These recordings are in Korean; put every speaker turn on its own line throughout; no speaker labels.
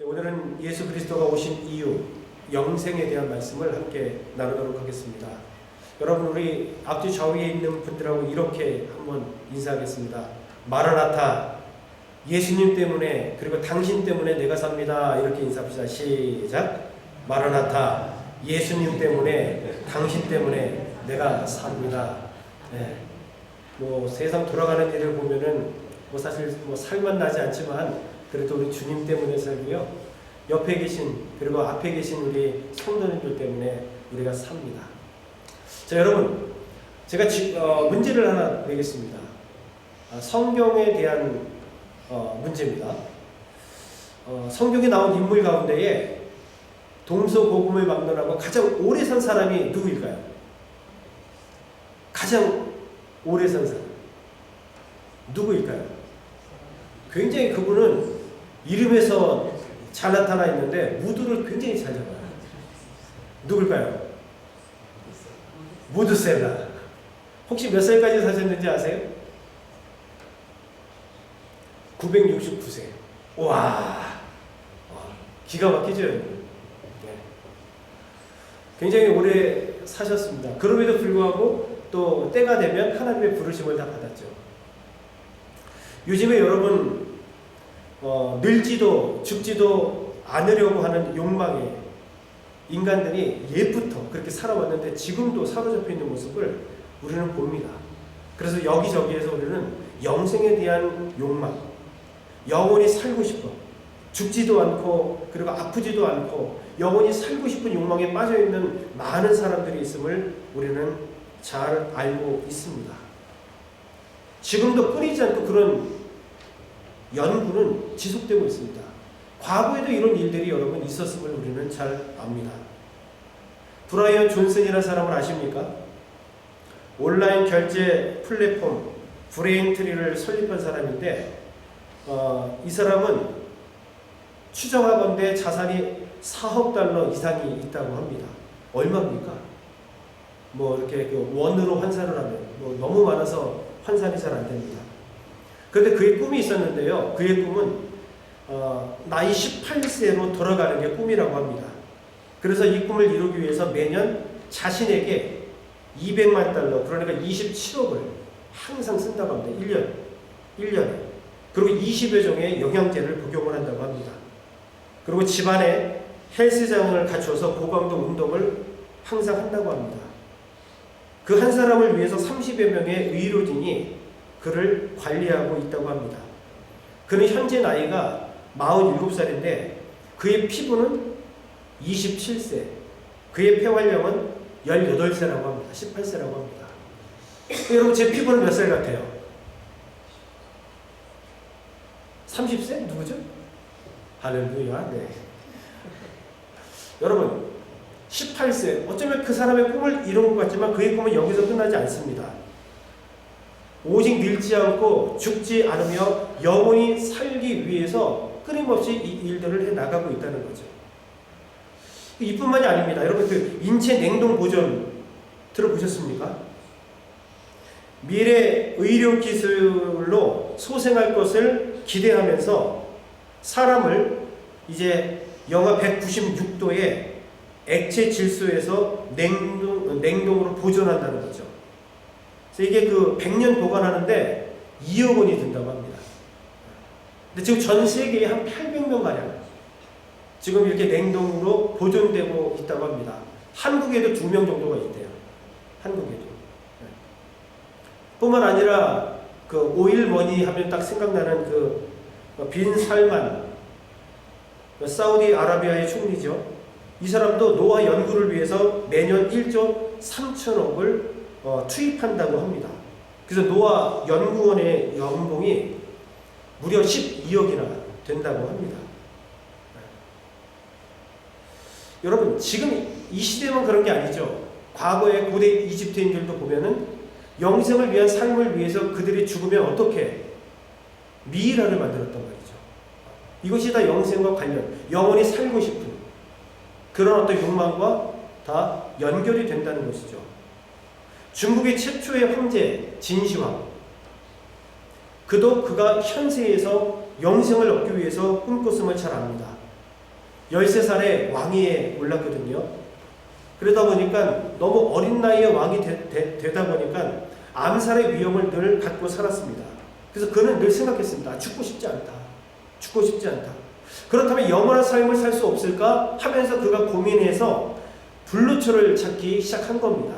오늘은 예수 그리스도가 오신 이유, 영생에 대한 말씀을 함께 나누도록 하겠습니다. 여러분, 우리 앞뒤 좌우에 있는 분들하고 이렇게 한번 인사하겠습니다. 마라나타, 예수님 때문에 그리고 당신 때문에 내가 삽니다. 이렇게 인사합시다. 시작. 마라나타, 예수님 때문에 당신 때문에 내가 삽니다. 네. 세상 돌아가는 일을 보면은 사실 살만 나지 않지만 그래도 우리 주님 때문에 살고요. 옆에 계신 그리고 앞에 계신 우리 성도님들 때문에 우리가 삽니다. 자, 여러분, 제가 문제를 하나 내겠습니다. 성경에 대한 문제입니다. 성경에 나온 인물 가운데에 동서고금을 막론하고 가장 오래 산 사람이 누구일까요? 가장 오래 산 사람 누구일까요? 굉장히 그분은 이름에서 잘 나타나 있는데 무드를 굉장히 잘 잡아요. 누굴까요? 무드셀라. 혹시 몇 살까지 사셨는지 아세요? 969세. 와, 기가 막히죠? 네. 굉장히 오래 사셨습니다. 그럼에도 불구하고 또 때가 되면 하나님의 부르심을 다 받았죠. 요즘에 여러분 늙지도 죽지도 않으려고 하는 욕망에 인간들이 옛부터 그렇게 살아왔는데 지금도 사로잡혀 있는 모습을 우리는 봅니다. 그래서 여기저기에서 우리는 영생에 대한 욕망, 영원히 살고 싶어, 죽지도 않고 그리고 아프지도 않고 영원히 살고 싶은 욕망에 빠져있는 많은 사람들이 있음을 우리는 잘 알고 있습니다. 지금도 끊이지 않고 그런 연구는 지속되고 있습니다. 과거에도 이런 일들이 여러분 있었음을 우리는 잘 압니다. 브라이언 존슨이라는 사람을 아십니까? 온라인 결제 플랫폼 브레인트리를 설립한 사람인데 이 사람은 추정하건대 자산이 4억 달러 이상이 있다고 합니다. 얼마입니까? 이렇게 원으로 환산을 하면 너무 많아서 환산이 잘 안 됩니다. 그런데 그의 꿈이 있었는데요. 그의 꿈은 나이 18세로 돌아가는 게 꿈이라고 합니다. 그래서 이 꿈을 이루기 위해서 매년 자신에게 200만 달러, 그러니까 27억을 항상 쓴다고 합니다. 1년에. 그리고 20여 종의 영양제를 복용을 한다고 합니다. 그리고 집안에 헬스장을 갖춰서 고강도 운동을 항상 한다고 합니다. 그 한 사람을 위해서 30여 명의 의료진이 그를 관리하고 있다고 합니다. 그는 현재 나이가 47살인데 그의 피부는 27세, 그의 폐활량은 18세라고 합니다. 18세라고 합니다. 여러분, 제 피부는 몇 살 같아요? 30세? 누구죠? 할렐루야. 네. 여러분, 18세. 어쩌면 그 사람의 꿈을 이룬 것 같지만 그의 꿈은 여기서 끝나지 않습니다. 오직 늙지 않고 죽지 않으며 영원히 살기 위해서 끊임없이 이 일들을 해 나가고 있다는 거죠. 이뿐만이 아닙니다. 여러분, 그 인체 냉동 보존 들어보셨습니까? 미래 의료 기술로 소생할 것을 기대하면서 사람을 이제 영하 196도의 액체 질소에서 냉동으로 보존한다는 거죠. 그래서 이게 100년 보관하는데 2억 원이 든다고 합니다. 근데 지금 전 세계에 한 800명 가량 지금 이렇게 냉동으로 보존되고 있다고 합니다. 한국에도 2명 정도가 있대요. 한국에도. 뿐만 아니라 오일머니 하면 딱 생각나는 빈 살만, 사우디아라비아의 총리죠. 이 사람도 노화 연구를 위해서 매년 1조 3천억을 투입한다고 합니다. 그래서 노화 연구원의 연봉이 무려 12억이나 된다고 합니다. 여러분, 지금 이 시대만 그런 게 아니죠. 과거의 고대 이집트인들도 보면은 영생을 위한 삶을 위해서 그들이 죽으면 어떻게 미이라를 만들었단 말이죠. 이것이 다 영생과 관련, 영원히 살고 싶은 그런 어떤 욕망과 다 연결이 된다는 것이죠. 중국의 최초의 황제 진시황, 그가 현세에서 영생을 얻기 위해서 꿈꿨음을 잘 압니다. 13살에 왕위에 올랐거든요. 그러다 보니까 너무 어린 나이에 왕이 되다 보니까 암살의 위험을 늘 갖고 살았습니다. 그래서 그는 늘 생각했습니다. 죽고 싶지 않다. 죽고 싶지 않다. 그렇다면 영원한 삶을 살 수 없을까 하면서 그가 고민해서 불로초를 찾기 시작한 겁니다.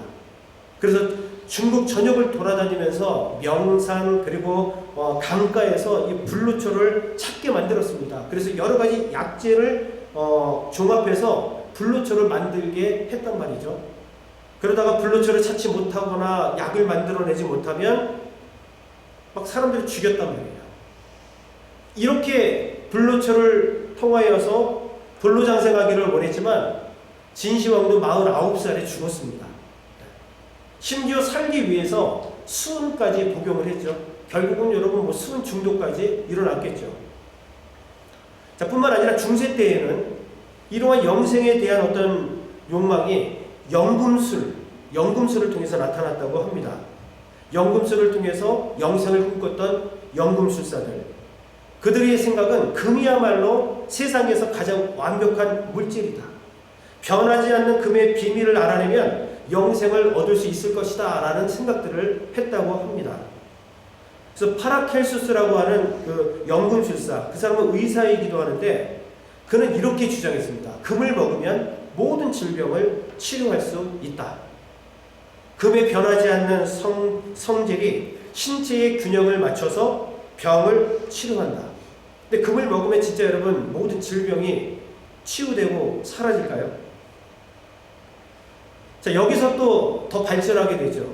그래서 중국 전역을 돌아다니면서 명산 그리고 강가에서 이 불로초를 찾게 만들었습니다. 그래서 여러 가지 약재를 종합해서 불로초를 만들게 했단 말이죠. 그러다가 불로초를 찾지 못하거나 약을 만들어내지 못하면 막 사람들을 죽였단 말이에요. 이렇게 불로초를 통하여서 불로장생하기를 원했지만 진시황도 49살에 죽었습니다. 심지어 살기 위해서 수은까지 복용을 했죠. 결국은 여러분 뭐 수은 중독까지 일어났겠죠. 자, 뿐만 아니라 중세 때에는 이러한 영생에 대한 어떤 욕망이 연금술을 통해서 나타났다고 합니다. 연금술을 통해서 영생을 꿈꿨던 연금술사들, 그들의 생각은 금이야말로 세상에서 가장 완벽한 물질이다. 변하지 않는 금의 비밀을 알아내면 영생을 얻을 수 있을 것이다 라는 생각들을 했다고 합니다. 그래서 파라켈수스라고 하는 그 연금술사, 그 사람은 의사이기도 하는데 그는 이렇게 주장했습니다. 금을 먹으면 모든 질병을 치료할 수 있다. 금에 변하지 않는 성질이 신체의 균형을 맞춰서 병을 치료한다. 근데 금을 먹으면 진짜 여러분 모든 질병이 치유되고 사라질까요? 자, 여기서 또 더 발전하게 되죠.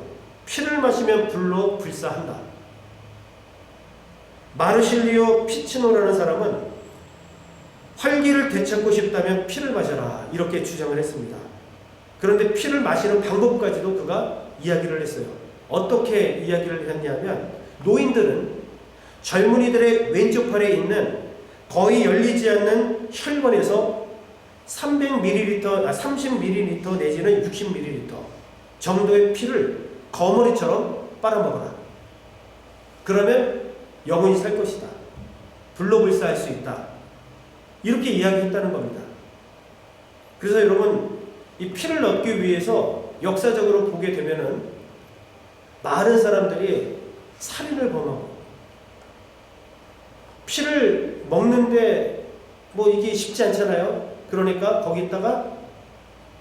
피를 마시면 불로 불사한다. 마르실리오 피치노라는 사람은 활기를 되찾고 싶다면 피를 마셔라 이렇게 주장을 했습니다. 그런데 피를 마시는 방법까지도 그가 이야기를 했어요. 어떻게 이야기를 했냐면 노인들은 젊은이들의 왼쪽 팔에 있는 거의 열리지 않는 혈관에서 30ml 내지는 60ml 정도의 피를 거머리처럼 빨아먹어라. 그러면 영원히 살 것이다. 불로불사할 수 있다. 이렇게 이야기했다는 겁니다. 그래서 여러분 이 피를 얻기 위해서 역사적으로 보게 되면은 많은 사람들이 살인을 범하고 피를 먹는데 뭐 이게 쉽지 않잖아요. 그러니까 거기다가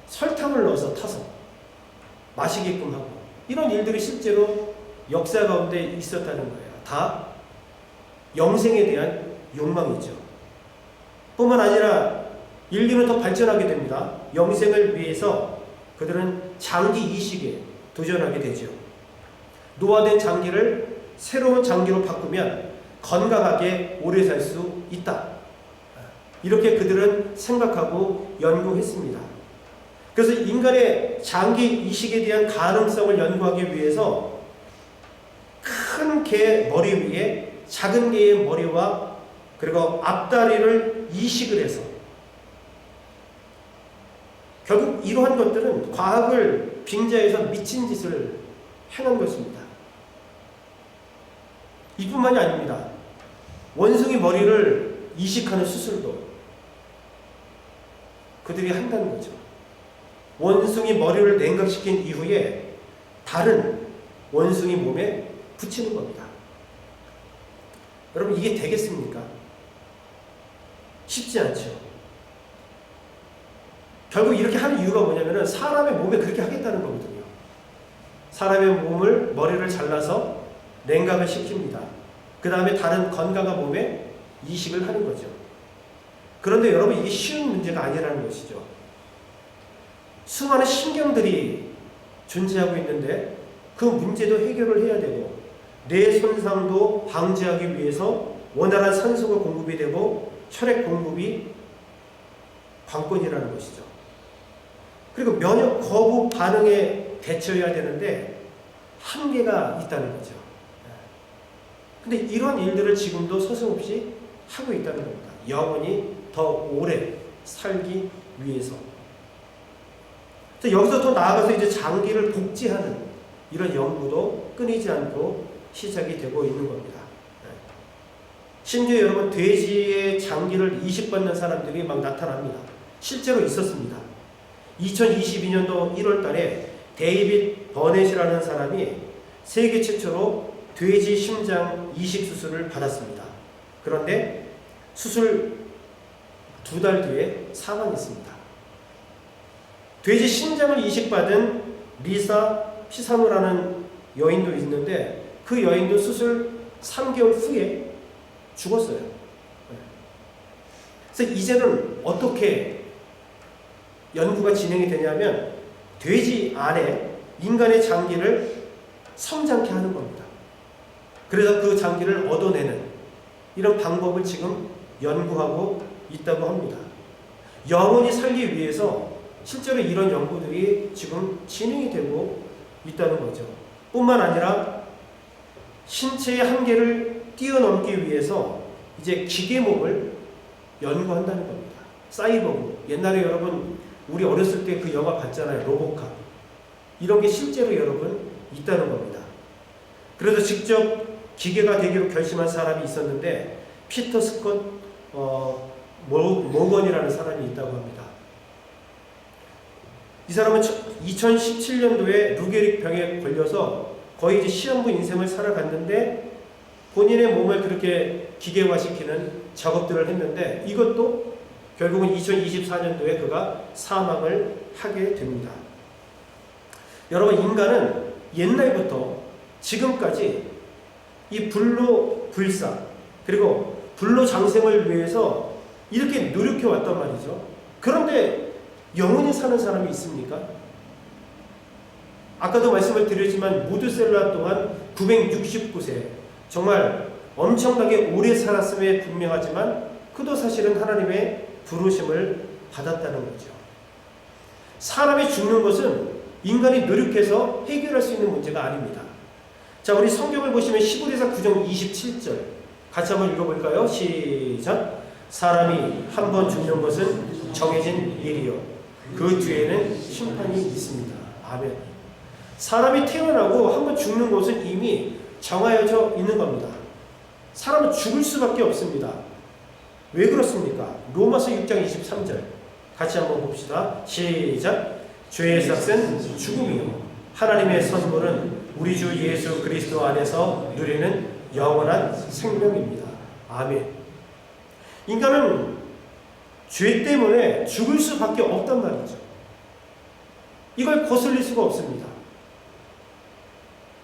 설탕을 넣어서 타서 마시게끔 하고 이런 일들이 실제로 역사 가운데 있었다는 거예요. 다 영생에 대한 욕망이죠. 뿐만 아니라 인류는 더 발전하게 됩니다. 영생을 위해서 그들은 장기 이식에 도전하게 되죠. 노화된 장기를 새로운 장기로 바꾸면 건강하게 오래 살 수 있다. 이렇게 그들은 생각하고 연구했습니다. 그래서 인간의 장기 이식에 대한 가능성을 연구하기 위해서 큰 개 머리 위에 작은 개의 머리와 그리고 앞다리를 이식을 해서 결국 이러한 것들은 과학을 빙자해서 미친 짓을 해놓은 것입니다. 이뿐만이 아닙니다. 원숭이 머리를 이식하는 수술도 그들이 한다는 거죠. 원숭이 머리를 냉각시킨 이후에 다른 원숭이 몸에 붙이는 겁니다. 여러분 이게 되겠습니까? 쉽지 않죠. 결국 이렇게 하는 이유가 뭐냐면은 사람의 몸에 그렇게 하겠다는 거거든요. 사람의 몸을 머리를 잘라서 냉각을 시킵니다. 그 다음에 다른 건강한 몸에 이식을 하는 거죠. 그런데 여러분 이게 쉬운 문제가 아니라는 것이죠. 수많은 신경들이 존재하고 있는데 그 문제도 해결을 해야 되고 뇌 손상도 방지하기 위해서 원활한 산소가 공급이 되고 혈액 공급이 관건이라는 것이죠. 그리고 면역 거부 반응에 대처해야 되는데 한계가 있다는 거죠. 근데 이런 일들을 지금도 서슴없이 하고 있다는 겁니다. 영원히 더 오래 살기 위해서. 여기서 더 나아가서 이제 장기를 복제하는 이런 연구도 끊이지 않고 시작이 되고 있는 겁니다. 심지어 여러분 돼지의 장기를 이식받는 사람들이 막 나타납니다. 실제로 있었습니다. 2022년도 1월 달에 데이빗 버넷이라는 사람이 세계 최초로 돼지 심장 이식 수술을 받았습니다. 그런데 수술 2달 뒤에 사망했습니다. 돼지 심장을 이식받은 리사 피사노라는 여인도 있는데 그 여인도 수술 3개월 후에 죽었어요. 그래서 이제는 어떻게 연구가 진행이 되냐면 돼지 안에 인간의 장기를 성장케 하는 겁니다. 그래서 그 장기를 얻어내는 이런 방법을 지금 연구하고 있다고 합니다. 영원히 살기 위해서 실제로 이런 연구들이 지금 진행이 되고 있다는 거죠. 뿐만 아니라 신체의 한계를 뛰어넘기 위해서 이제 기계목을 연구한다는 겁니다. 사이버그. 옛날에 여러분 우리 어렸을 때 그 영화 봤잖아요. 로보캅. 이런 게 실제로 여러분 있다는 겁니다. 그래서 직접 기계가 되기로 결심한 사람이 있었는데 피터 스콧 모건이라는 사람이 있다고 합니다. 이 사람은 2017년도에 루게릭 병에 걸려서 거의 이제 시한부 인생을 살아갔는데 본인의 몸을 그렇게 기계화시키는 작업들을 했는데 이것도 결국은 2024년도에 그가 사망을 하게 됩니다. 여러분 인간은 옛날부터 지금까지 이 불로불사 그리고 불로장생을 위해서 이렇게 노력해 왔단 말이죠. 그런데 영원히 사는 사람이 있습니까? 아까도 말씀을 드렸지만 무드셀라 또한 969세 정말 엄청나게 오래 살았음에 분명하지만 그도 사실은 하나님의 부르심을 받았다는 거죠. 사람이 죽는 것은 인간이 노력해서 해결할 수 있는 문제가 아닙니다. 자, 우리 성경을 보시면 히브리서 9장 27절 같이 한번 읽어볼까요? 시작. 사람이 한 번 죽는 것은 정해진 일이요 그 뒤에는 심판이 있습니다. 아멘. 사람이 태어나고 한 번 죽는 것은 이미 정하여져 있는 겁니다. 사람은 죽을 수밖에 없습니다. 왜 그렇습니까? 로마서 6장 23절 같이 한번 봅시다. 시작. 죄의 삭은 죽음이요 하나님의 선물은 우리 주 예수 그리스도 안에서 누리는 영원한 생명입니다. 아멘. 인간은 죄 때문에 죽을 수밖에 없단 말이죠. 이걸 거슬릴 수가 없습니다.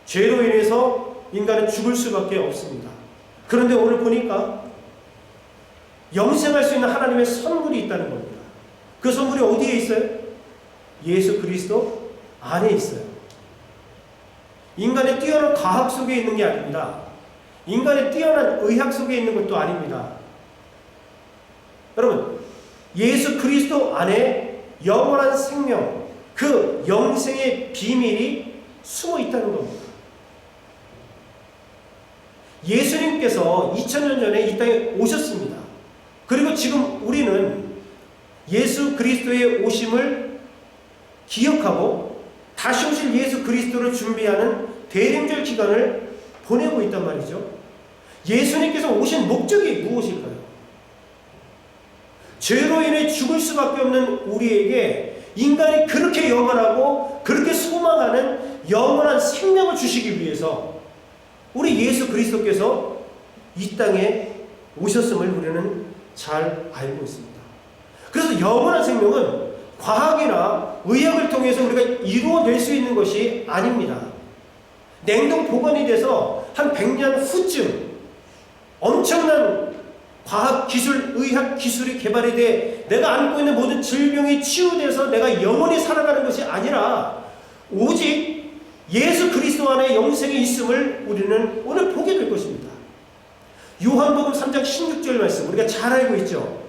죄로 인해서 인간은 죽을 수밖에 없습니다. 그런데 오늘 보니까 영생할 수 있는 하나님의 선물이 있다는 겁니다. 그 선물이 어디에 있어요? 예수 그리스도 안에 있어요. 인간의 뛰어난 과학 속에 있는 게 아닙니다. 인간의 뛰어난 의학 속에 있는 것도 아닙니다. 여러분, 예수 그리스도 안에 영원한 생명, 그 영생의 비밀이 숨어 있다는 겁니다. 예수님께서 2000년 전에 이 땅에 오셨습니다. 그리고 지금 우리는 예수 그리스도의 오심을 기억하고 다시 오실 예수 그리스도를 준비하는 대림절 기간을 보내고 있단 말이죠. 예수님께서 오신 목적이 무엇일까요? 죄로 인해 죽을 수밖에 없는 우리에게 인간이 그렇게 영원하고 그렇게 소망하는 영원한 생명을 주시기 위해서 우리 예수 그리스도께서 이 땅에 오셨음을 우리는 잘 알고 있습니다. 그래서 영원한 생명은 과학이나 의학을 통해서 우리가 이루어낼 수 있는 것이 아닙니다. 냉동 보관이 돼서 한 100년 후쯤 엄청난 과학 기술, 의학 기술이 개발이 돼 내가 안고 있는 모든 질병이 치유돼서 내가 영원히 살아가는 것이 아니라 오직 예수 그리스도 안에 영생이 있음을 우리는 오늘 보게 될 것입니다. 요한복음 3장 16절 말씀 우리가 잘 알고 있죠.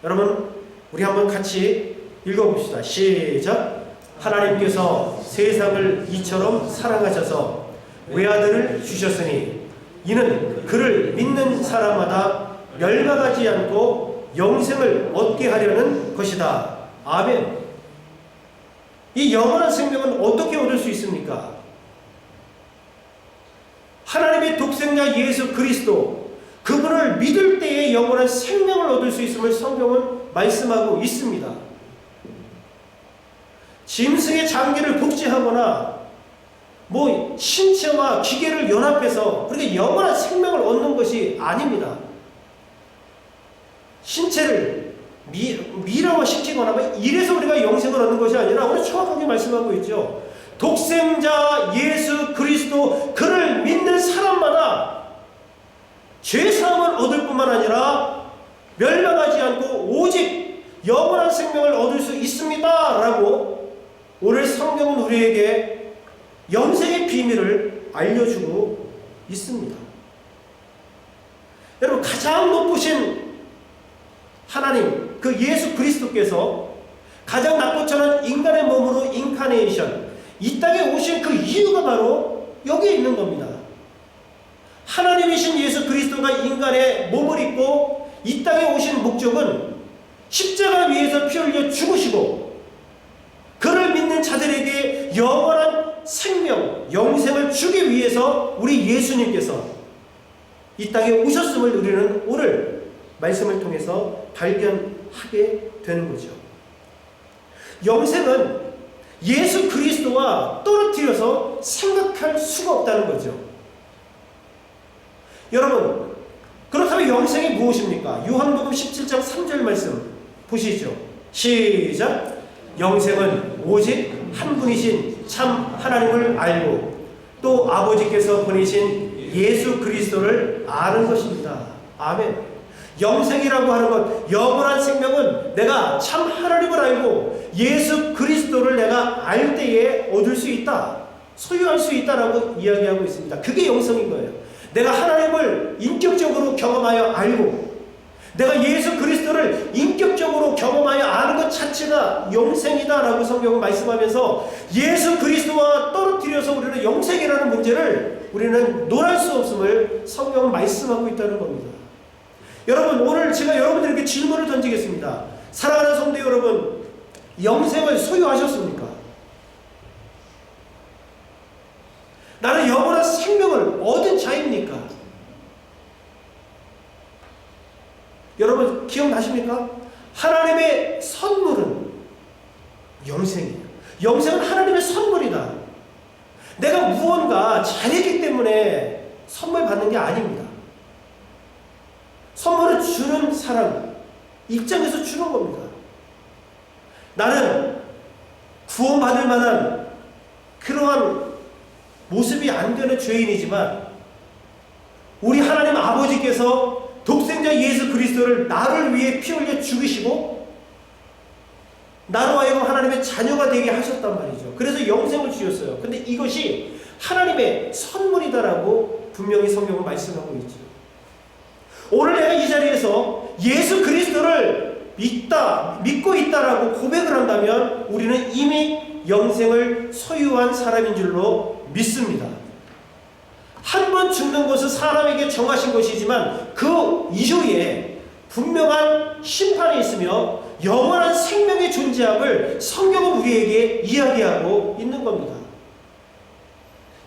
여러분 우리 한번 같이 읽어봅시다. 시작. 하나님께서 세상을 이처럼 사랑하셔서 외아들을 주셨으니 이는 그를 믿는 사람마다 멸망하지 않고 영생을 얻게 하려는 것이다. 아멘. 이 영원한 생명은 어떻게 얻을 수 있습니까? 하나님의 독생자 예수 그리스도 그분을 믿을 때에 영원한 생명을 얻을 수 있음을 성경은 말씀하고 있습니다. 짐승의 장기를 복제하거나 신체와 기계를 연합해서 그렇게 영원한 생명을 얻는 것이 아닙니다. 신체를 미라화시키거나 이래서 우리가 영생을 얻는 것이 아니라 오늘 정확하게 말씀하고 있죠. 독생자 예수 그리스도 그를 믿는 사람마다 죄사함을 얻을 뿐만 아니라 멸망하지 않고 오직 영원한 생명을 얻을 수 있습니다 라고 오늘 성경은 우리에게 영생의 비밀을 알려주고 있습니다. 여러분, 가장 높으신 하나님 그 예수 그리스도께서 가장 낮고천한 인간의 몸으로 인카네이션 이 땅에 오신 그 이유가 바로 여기에 있는 겁니다. 하나님이신 예수 그리스도가 인간의 몸을 입고 이 땅에 오신 목적은 십자가 위에서 피 흘려 죽으시고 그를 믿는 자들에게 영원한 생명, 영생을 주기 위해서 우리 예수님께서 이 땅에 오셨음을 우리는 오늘 말씀을 통해서 발견하게 되는 거죠. 영생은 예수 그리스도와 떨어뜨려서 생각할 수가 없다는 거죠. 여러분, 그렇다면 영생이 무엇입니까? 요한복음 17장 3절 말씀 보시죠. 시작. 영생은 오직 한 분이신 참 하나님을 알고 또 아버지께서 보내신 예수 그리스도를 아는 것입니다. 아멘. 영생이라고 하는 것, 영원한 생명은 내가 참 하나님을 알고 예수 그리스도를 내가 알 때에 얻을 수 있다, 소유할 수 있다라고 이야기하고 있습니다. 그게 영생인 거예요. 내가 하나님을 인격적으로 경험하여 알고 내가 예수 그리스도를 인격적으로 경험하여 아는 것 자체가 영생이다라고 성경은 말씀하면서 예수 그리스도와 떨어뜨려서 우리는 영생이라는 문제를 우리는 논할 수 없음을 성경은 말씀하고 있다는 겁니다. 여러분, 오늘 제가 여러분들에게 질문을 던지겠습니다. 사랑하는 성도 여러분, 영생을 소유하셨습니까? 나는 영원한 생명을 얻은 자입니까? 여러분 기억나십니까? 하나님의 선물은 영생이에요. 영생은 하나님의 선물이다. 내가 무언가 잘했기 때문에 선물 받는 게 아닙니다. 선물을 주는 사람 입장에서 주는 겁니다. 나는 구원받을 만한 그러한 모습이 안 되는 죄인이지만 우리 하나님 아버지께서 독생자 예수 그리스도를 나를 위해 피 흘려 죽이시고 나로 하여금 하나님의 자녀가 되게 하셨단 말이죠. 그래서 영생을 주셨어요. 근데 이것이 하나님의 선물이다라고 분명히 성경은 말씀하고 있죠. 오늘 내가 이 자리에서 예수 그리스도를 믿고 있다라고 고백을 한다면 우리는 이미 영생을 소유한 사람인 줄로 믿습니다. 한 번 죽는 것은 사람에게 정하신 것이지만 그 이후에 분명한 심판이 있으며 영원한 생명의 존재함을 성경은 우리에게 이야기하고 있는 겁니다.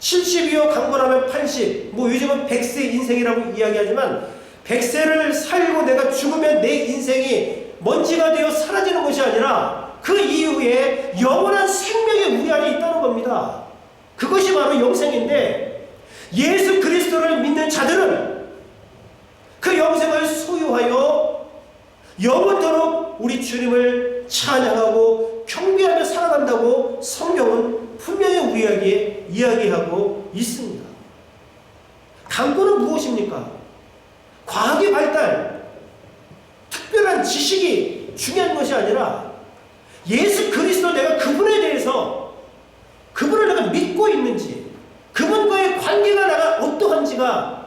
70이요 강건하면 80, 요즘은 100세 인생이라고 이야기하지만 100세를 살고 내가 죽으면 내 인생이 먼지가 되어 사라지는 것이 아니라 그 이후에 영원한 생명의 우리 안에 있다는 겁니다. 그것이 바로 영생인데 예수 그리스도를 믿는 자들은 그 영생을 소유하여 영원토록 우리 주님을 찬양하고 경배하며 살아간다고 성경은 분명히 우리에게 이야기하고 있습니다. 강구는 무엇입니까? 과학의 발달, 특별한 지식이 중요한 것이 아니라 예수 그리스도 내가 그분에 대해서 그분을 내가 믿고 있는지 그분과의 관계가 내가 어떠한지가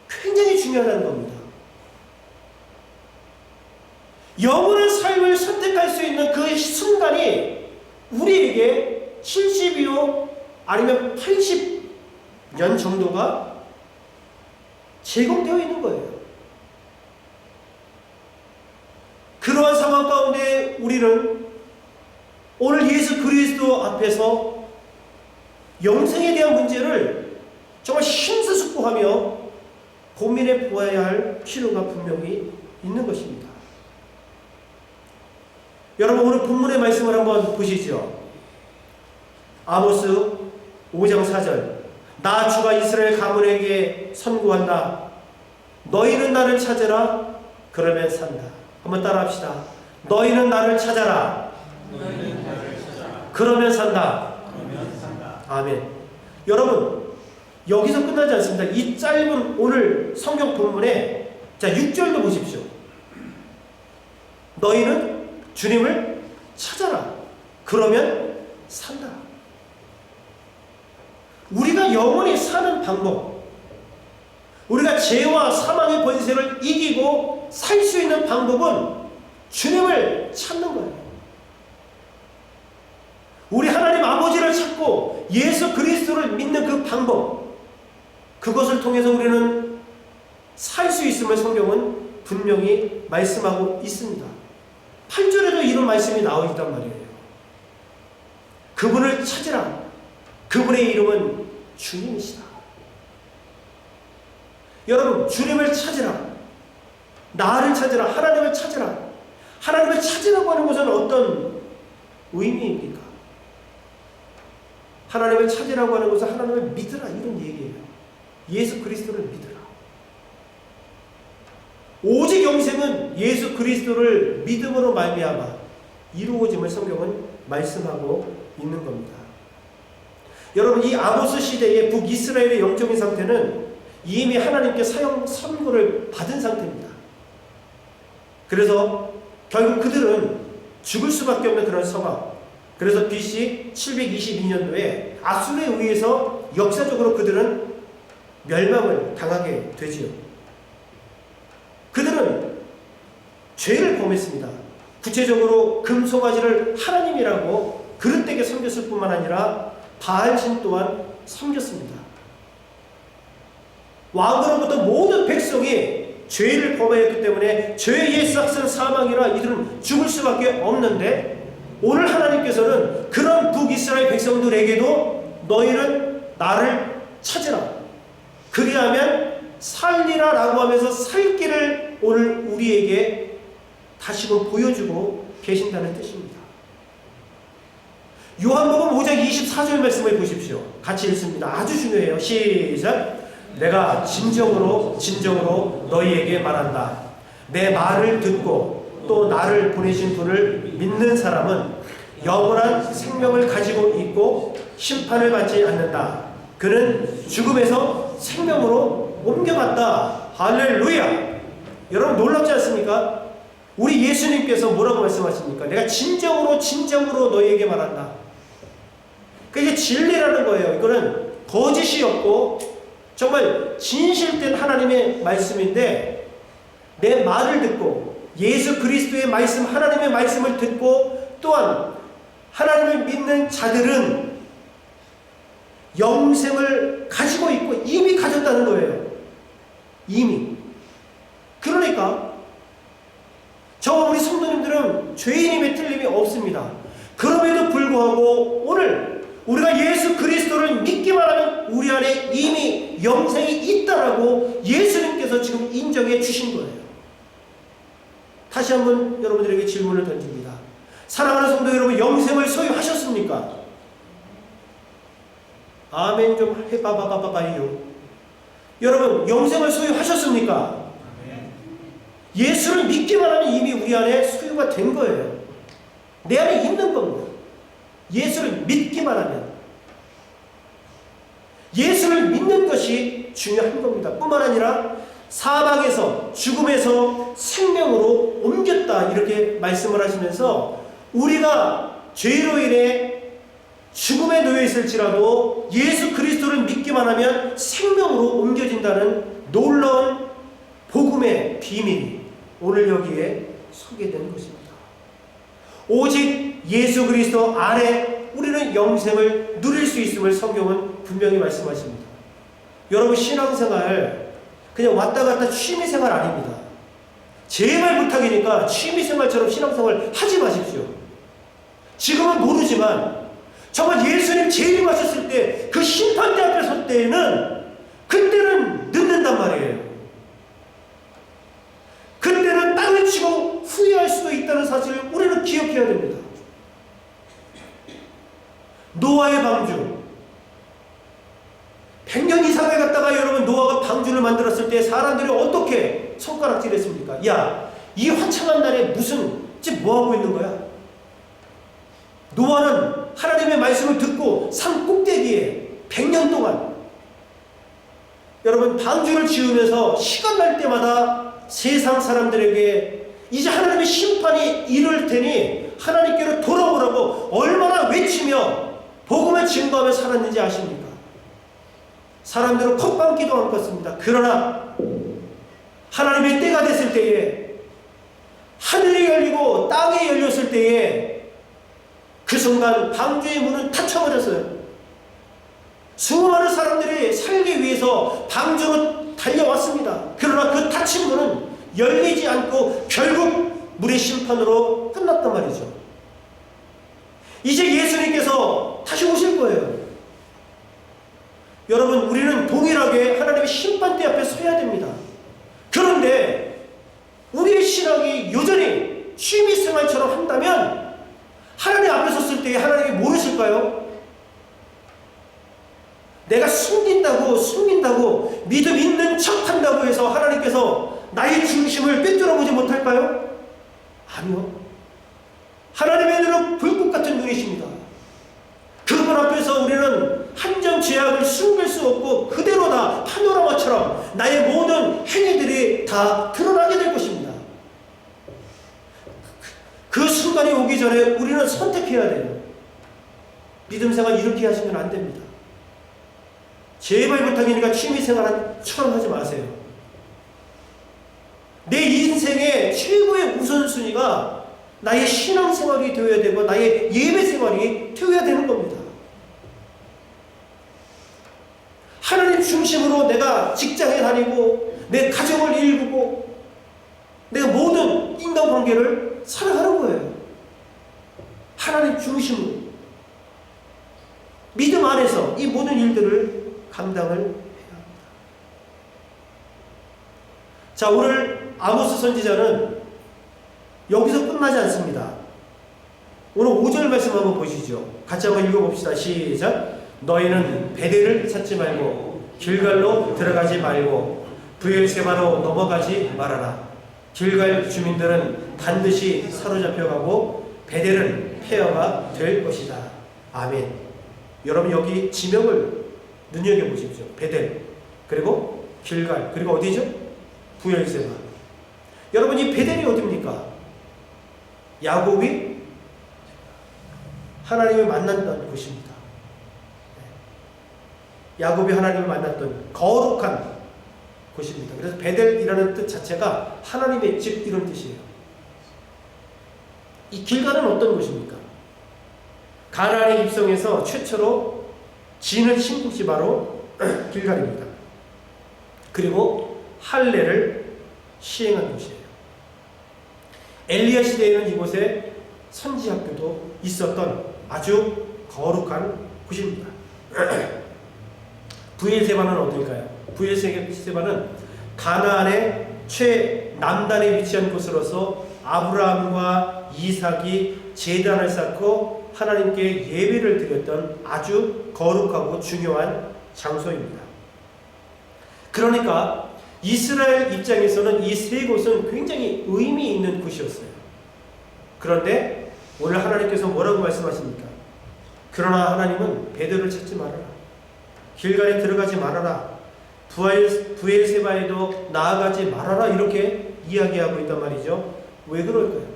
굉장히 중요하다는 겁니다. 영원한 삶을 선택할 수 있는 그 순간이 우리에게 70이요 아니면 80년 정도가 제공되어 있는 거예요. 그러한 상황 가운데 우리는 오늘 예수 그리스도 앞에서 영생에 대한 문제를 정말 심수숙고하며 고민해 보아야 할 필요가 분명히 있는 것입니다. 여러분, 오늘 본문의 말씀을 한번 보시죠. 아모스 5장 4절. 나 주가 이스라엘 가문에게 선고한다. 너희는 나를 찾으라. 그러면 산다. 한번 따라합시다. 너희는 나를 찾아라. 그러면 산다. 아멘. 여러분, 여기서 끝나지 않습니다. 이 짧은 오늘 성경 본문에 자 6절도 보십시오. 너희는 주님을 찾아라. 그러면 산다. 우리가 영원히 사는 방법, 우리가 죄와 사망의 권세를 이기고 살 수 있는 방법은 주님을 찾는 거예요. 우리 하나님 아버지를 찾고 예수 그리스도를 믿는 그 방법, 그것을 통해서 우리는 살 수 있음을 성경은 분명히 말씀하고 있습니다. 8절에도 이런 말씀이 나와 있단 말이에요. 그분을 찾으라. 그분의 이름은 주님이시다. 여러분, 주님을 찾으라. 나를 찾으라. 하나님을 찾으라. 하나님을 찾으라고 하는 것은 어떤 의미입니까? 하나님을 찾으라고 하는 것은 하나님을 믿으라, 이런 얘기예요. 예수 그리스도를 믿으라. 오직 영생은 예수 그리스도를 믿음으로 말미암아 이루어짐을 성경은 말씀하고 있는 겁니다. 여러분, 이 아모스 시대의 북이스라엘의 영적인 상태는 이미 하나님께 선고를 받은 상태입니다. 그래서 결국 그들은 죽을 수밖에 없는 그런 상황. 그래서 BC 722년도에 아수르에 의해서 역사적으로 그들은 멸망을 당하게 되지요. 그들은 죄를 범했습니다. 구체적으로 금송아지를 하나님이라고 그릇되게 섬겼을 뿐만 아니라 바알신 또한 섬겼습니다. 왕으로부터 모든 백성이 죄를 범하였기 때문에 죄의 삭은 사망이라 이들은 죽을 수밖에 없는데, 오늘 하나님께서는 그런 북이스라엘 백성들에게도 너희는 나를 찾으라. 그리하면 살리라 라고 하면서 살 길을 오늘 우리에게 다시금 보여주고 계신다는 뜻입니다. 요한복음 5장 24절 말씀을 보십시오. 같이 읽습니다. 아주 중요해요. 시작. 내가 진정으로 너희에게 말한다. 내 말을 듣고 또 나를 보내신 분을 믿는 사람은 영원한 생명을 가지고 있고 심판을 받지 않는다. 그는 죽음에서 생명으로 옮겨갔다. 할렐루야. 여러분, 놀랍지 않습니까? 우리 예수님께서 뭐라고 말씀하십니까? 내가 진정으로 너희에게 말한다. 그게 진리라는 거예요. 이거는 거짓이 없고 정말 진실된 하나님의 말씀인데, 내 말을 듣고 예수 그리스도의 말씀, 하나님의 말씀을 듣고 또한 하나님을 믿는 자들은 영생을 가지고 있고 이미 가졌다는 거예요. 이미. 그러니까 저와 우리 성도님들은 죄인임에 틀림이 없습니다. 그럼에도 불구하고 오늘 우리가 예수 그리스도를 믿기만 하면 우리 안에 이미 영생이 있다라고 예수님께서 지금 인정해 주신 거예요. 다시 한번 여러분들에게 질문을 던집니다. 사랑하는 성도 여러분, 영생을 소유하셨습니까? 아멘 좀 해봐봐요. 여러분, 영생을 소유하셨습니까? 예수를 믿기만 하면 이미 우리 안에 소유가 된 거예요. 내 안에 있는 겁니다. 예수를 믿기만 하면. 예수를 믿는 것이 중요한 겁니다. 뿐만 아니라 사망에서, 죽음에서 생명으로 옮겼다, 이렇게 말씀을 하시면서 우리가 죄로 인해 죽음에 놓여 있을지라도 예수 그리스도를 믿기만 하면 생명으로 옮겨진다는 놀라운 복음의 비밀이 오늘 여기에 소개되는 것입니다. 오직 예수 그리스도 안에 우리는 영생을 누릴 수 있음을 성경은 분명히 말씀하십니다. 여러분, 신앙생활 그냥 왔다 갔다 취미생활 아닙니다. 제발 부탁이니까 취미생활처럼 신앙생활 하지 마십시오. 지금은 모르지만 정말 예수님 재림하셨을 때 그 심판대 앞에 설 때에는 그때는 늦는단 말이에요. 수도 있다는 사실을 우리는 기억해야 됩니다. 노아의 방주, 100년 이상에 갔다가 여러분 노아가 방주를 만들었을 때 사람들이 어떻게 손가락질했습니까? 야, 이 화창한 날에 무슨 지금 뭐하고 있는 거야? 노아는 하나님의 말씀을 듣고 산 꼭대기에 100년 동안 여러분 방주를 지으면서 시간 날 때마다 세상 사람들에게 이제 하나님의 심판이 이를 테니 하나님께로 돌아오라고 얼마나 외치며 복음을 증거하며 살았는지 아십니까? 사람들은 콧방귀도 안 껐습니다. 그러나 하나님의 때가 됐을 때에 하늘이 열리고 땅이 열렸을 때에 그 순간 방주의 문은 닫혀버렸어요. 수많은 사람들이 살기 위해서 방주로 달려왔습니다. 그러나 그 닫힌 문은 열리지 않고 결국 물의 심판으로 끝났단 말이죠. 이제 예수님께서 다시 오실 거예요. 여러분, 우리는 동일하게 하나님의 심판대 앞에 서야 됩니다. 그런데 우리의 신앙이 여전히 취미생활처럼 한다면 하나님 앞에 섰을 때 하나님이 모르실까요? 내가 숨긴다고 믿음 있는 척한다고 해서 하나님께서 나의 중심을 꿰뚫어보지 못할까요? 아니요. 하나님의 눈은 불꽃 같은 눈이십니다. 그분 앞에서 우리는 한 점 죄악을 숨길 수 없고 그대로 다 파노라마처럼 나의 모든 행위들이 다 드러나게 될 것입니다. 그 순간이 오기 전에 우리는 선택해야 돼요. 믿음 생활 이렇게 하시면 안 됩니다. 제발 부탁이니까 취미생활처럼 하지 마세요. 내 인생의 최고의 우선순위가 나의 신앙생활이 되어야 되고 나의 예배생활이 되어야 되는 겁니다. 하나님 중심으로 내가 직장에 다니고 내 가정을 일구고 내가 모든 인간관계를 살아가는 거예요. 하나님 중심으로 믿음 안에서 이 모든 일들을 감당을 해야 합니다. 자, 오늘 아모스 선지자는 여기서 끝나지 않습니다. 오늘 5절 말씀 한번 보시죠. 같이 한번 읽어봅시다. 시작. 너희는 베델을 찾지 말고 길갈로 들어가지 말고 브엘세바로 넘어가지 말아라. 길갈 주민들은 반드시 사로잡혀가고 베델은 폐허가 될 것이다. 아멘. 여러분 여기 지명을 눈여겨보십시오. 베델, 그리고 길갈, 그리고 어디죠? 브엘세바. 여러분 이 베델이 어디입니까? 야곱이 하나님을 만났던 곳입니다. 야곱이 하나님을 만났던 거룩한 곳입니다. 그래서 베델이라는 뜻 자체가 하나님의 집 이런 뜻이에요. 이 길갈은 어떤 곳입니까? 가나안에 입성해서 최초로 진을 친 곳이 바로 길갈입니다. 그리고 할례를 시행한 곳이에요. 엘리야 시대에는 이곳에 선지학교도 있었던 아주 거룩한 곳입니다. 브엘세바는 어딜까요? 브엘세바는 가나안의 최남단에 위치한 곳으로서 아브라함과 이삭이 제단을 쌓고 하나님께 예배를 드렸던 아주 거룩하고 중요한 장소입니다. 그러니까 이스라엘 입장에서는 이 세 곳은 굉장히 의미 있는 곳이었어요. 그런데 오늘 하나님께서 뭐라고 말씀하십니까? 그러나 하나님은 베델을 찾지 말아라. 길갈에 들어가지 말아라. 브엘세바에도 나아가지 말아라. 이렇게 이야기하고 있단 말이죠. 왜 그럴까요?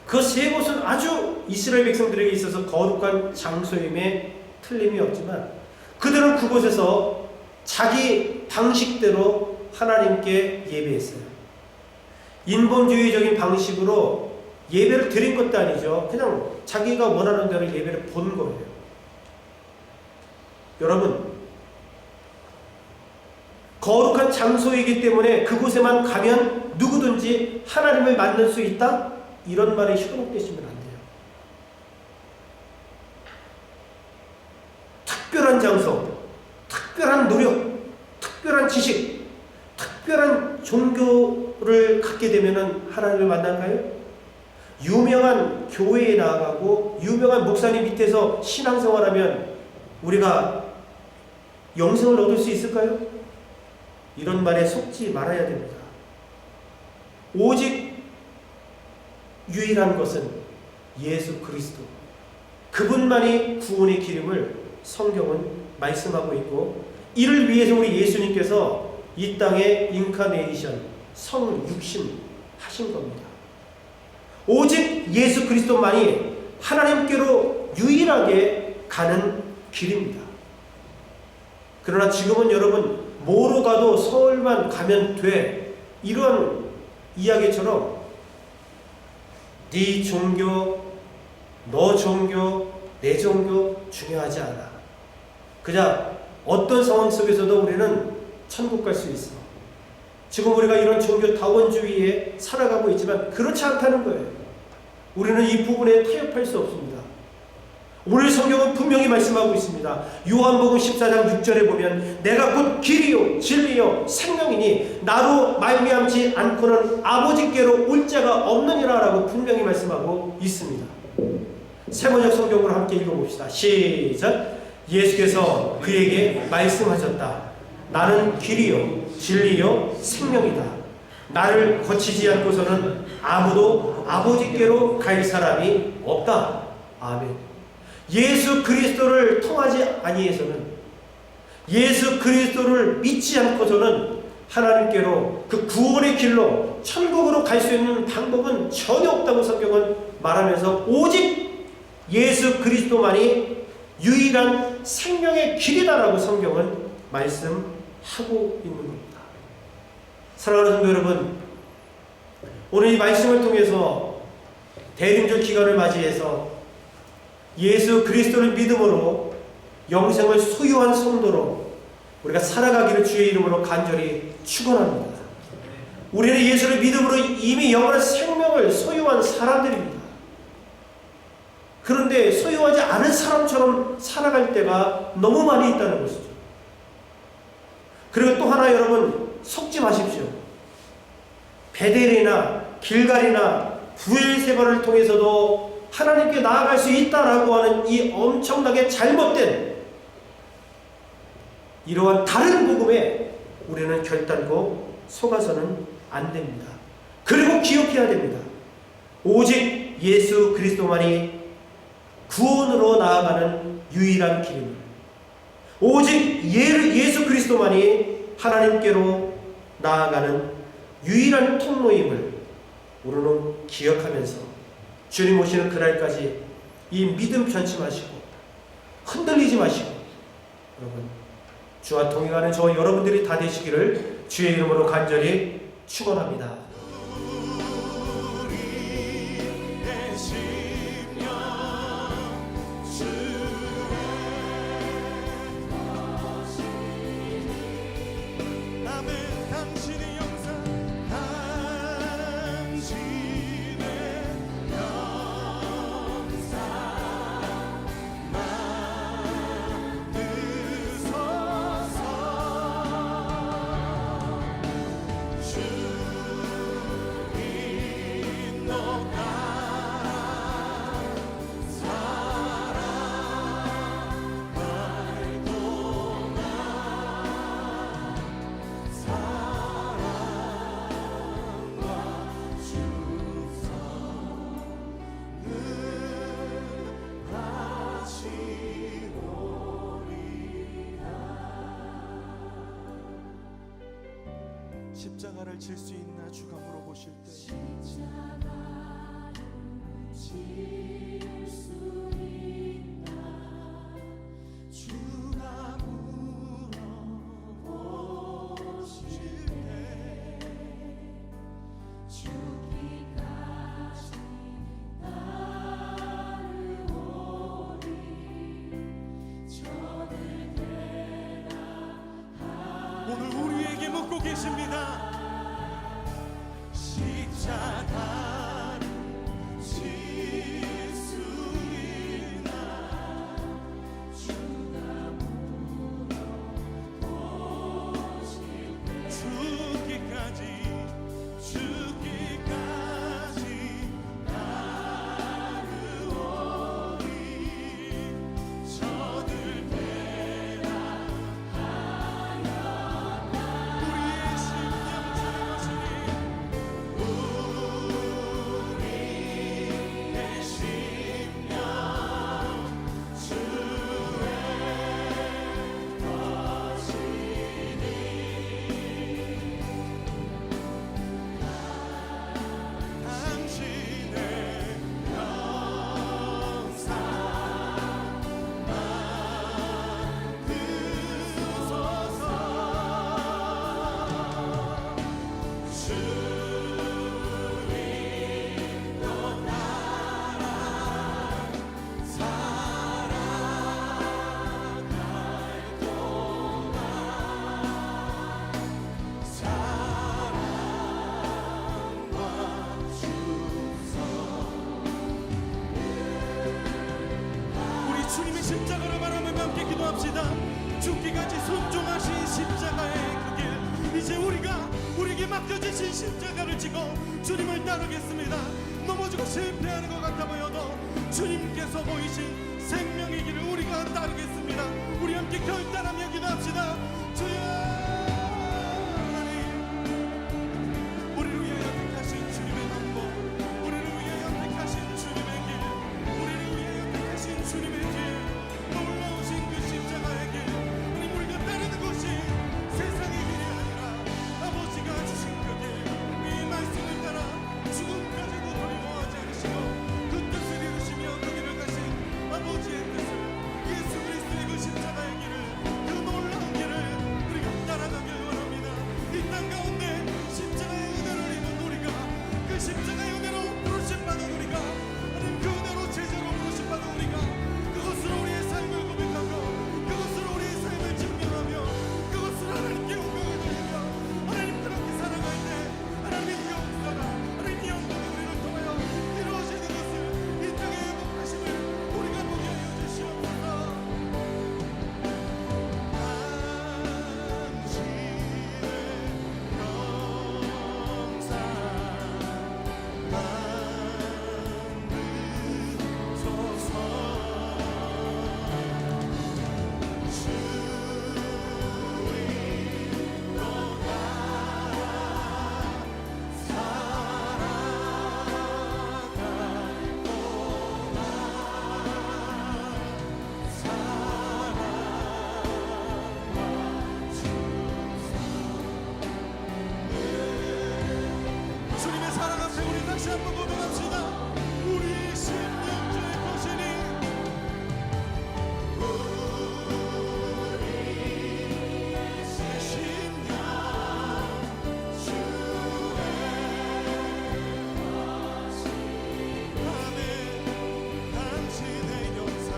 그 세 곳은 아주 이스라엘 백성들에게 있어서 거룩한 장소임에 틀림이 없지만 그들은 그곳에서 자기 방식대로 하나님께 예배했어요. 인본주의적인 방식으로 예배를 드린 것도 아니죠. 그냥 자기가 원하는 대로 예배를 본 거예요. 여러분, 거룩한 장소이기 때문에 그곳에만 가면 누구든지 하나님을 만날 수 있다? 이런 말에 현혹되시면 안 돼요. 특별한 장소, 특별한 노력, 특별한 지식, 특별한 종교 성도를 갖게 되면 하나님을 만날까요? 유명한 교회에 나아가고 유명한 목사님 밑에서 신앙생활하면 우리가 영생을 얻을 수 있을까요? 이런 말에 속지 말아야 됩니다. 오직 유일한 것은 예수 그리스도, 그분만이 구원의 길임을 성경은 말씀하고 있고, 이를 위해서 우리 예수님께서 이 땅에 인카네이션, 성육신 하신 겁니다. 오직 예수 그리스도만이 하나님께로 유일하게 가는 길입니다. 그러나 지금은 여러분, 뭐로 가도 서울만 가면 돼, 이런 이야기처럼 네 종교, 너 종교, 내 종교 중요하지 않아. 그냥 어떤 상황 속에서도 우리는 천국 갈 수 있어. 지금 우리가 이런 종교 다원주의에 살아가고 있지만 그렇지 않다는 거예요. 우리는 이 부분에 타협할 수 없습니다. 오늘 성경은 분명히 말씀하고 있습니다. 요한복음 14장 6절에 보면 내가 곧 길이요 진리요 생명이니 나로 말미암지 않고는 아버지께로 올 자가 없느니라 라고 분명히 말씀하고 있습니다. 세 번역 성경으로 함께 읽어봅시다. 시작. 예수께서 그에게 말씀하셨다. 나는 길이요 진리요 생명이다. 나를 거치지 않고서는 아무도 아버지께로 갈 사람이 없다. 아멘. 예수 그리스도를 통하지 아니해서는, 예수 그리스도를 믿지 않고서는 하나님께로, 그 구원의 길로 천국으로 갈 수 있는 방법은 전혀 없다고 성경은 말하면서 오직 예수 그리스도만이 유일한 생명의 길이다라고 성경은 말씀하고 있는 겁니다. 사랑하는 성도 여러분, 오늘 이 말씀을 통해서 대림절 기간을 맞이해서 예수 그리스도를 믿음으로 영생을 소유한 성도로 우리가 살아가기를 주의 이름으로 간절히 축원합니다. 우리는 예수를 믿음으로 이미 영원한 생명을 소유한 사람들입니다. 그런데 소유하지 않은 사람처럼 살아갈 때가 너무 많이 있다는 것이죠. 그리고 또 하나 여러분, 속지 마십시오. 베델이나 길갈이나 부엘세바를 통해서도 하나님께 나아갈 수 있다라고 하는 이 엄청나게 잘못된 이러한 다른 복음에 우리는 결단코 속아서는 안 됩니다. 그리고 기억해야 됩니다. 오직 예수 그리스도만이 구원으로 나아가는 유일한 길입니다. 오직 예수 그리스도만이 하나님께로 나아가는 유일한 통로임을 우리는 기억하면서 주님 오시는 그날까지 이 믿음 편치 마시고 흔들리지 마시고 여러분 주와 동행하는 저 여러분들이 다 되시기를 주의 이름으로 간절히 축원합니다.
십자가를 질 수 있나 주가 물어보실 때
십자가를 질 수 있나 주가 물어보실 때 죽기까지 따르오리 저를 대라하리.
오늘 우리에게 묻고 계십니다.
십자가를 질 수 있나 주가 물어보실 때
죽기까지
죽기까지
함께 기도합시다. 죽기까지 순종하신 십자가의 그 길, 이제 우리에게 맡겨주신 십자가를 지고 주님을 따르겠습니다. 넘어지고 실패하는 것 같아 보여도 주님께서 보이신 생명의 길을 우리가 따르겠습니다. 우리 함께 결단하며 기도합시다. 주여 하나님, 우리를 위하여 택하신 주님의 방법, 우리를 위하여 택하신 주님의 길, 우리를 위하여 택하신 주님의 길, 놀라우신 그 십자가의 길, 하나님, 우리가 따르는 것이 세상의 길이 아니라 아버지가 주신 그 길, 이 말씀을 따라 죽음까지도 두려워하지 않으시고 그 뜻을 이루시며 그 길을 가신 아버지의 뜻을, 예수 그리스도의 그 십자가의 길을, 그 놀라운 길을 우리가 따라가길 원합니다. 이 땅 가운데 십자가의 은혜를 입은 우리가, 그 십자가의 은혜로 부르심받은 우리가, 하나님 그 은혜로 제자로 부르심받은 우리가 그것으로 우리의 삶을 고백하고 그것으로 우리의 삶을 증명하며 그것으로 하나님께 영광을 돌리며 하나님 그렇게 살아갈 때 하나님의 역사가, 하나님의 영광이 우리를 통하여 이루어지는 것을, 이 땅의 행복하심을 우리가 보게 하여 주시옵소서. 주님의 사랑 앞에 우리 다시 한번 고백합시다. 우리 심령주의 거신이, 우리의 심령 주의 거신, 아멘. 당신의 영상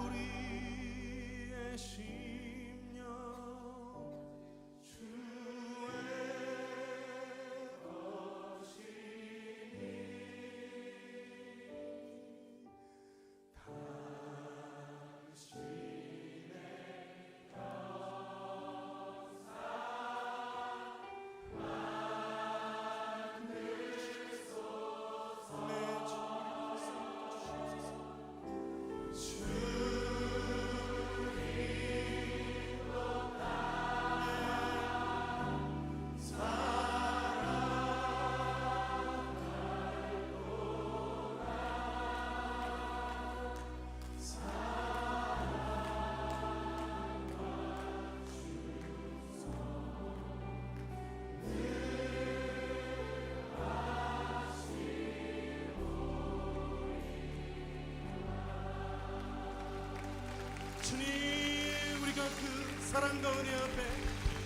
우리의 심령 주의 것이니 당신의 역사 주님, 우리가 그 사랑과 은혜 앞에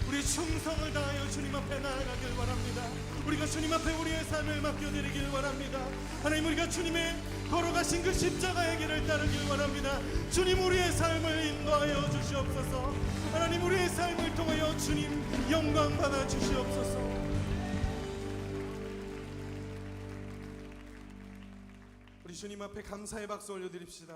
우리 충성을 다하여 주님 앞에 나아가길 원합니다. 우리가 주님 앞에 우리의 삶을 맡겨드리길 원합니다. 하나님, 우리가 주님의 걸어가신 그 십자가의 길을 따르길 원합니다. 주님, 우리의 삶을 인도하여 주시옵소서. 하나님, 우리의 삶을 통하여 주님 영광 받아 주시옵소서. 우리 주님 앞에 감사의 박수 올려드립시다.